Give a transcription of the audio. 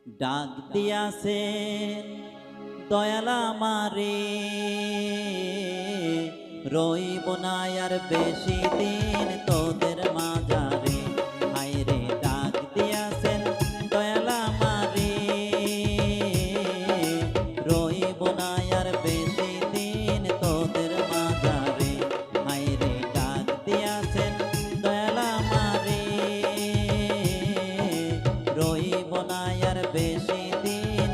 ডাক দিয়াছেন দয়াল আমারে, রইব না আর বেশি দিন তোদের মাঝারে। হায়রে ডাক দিয়াছেন দয়াল আমারে, রইব না আর বেশি দিন তোদের মাঝারে। হায়রে ডাক দিয়াছেন দয়াল আমারে, রইব না আর বেশি দিন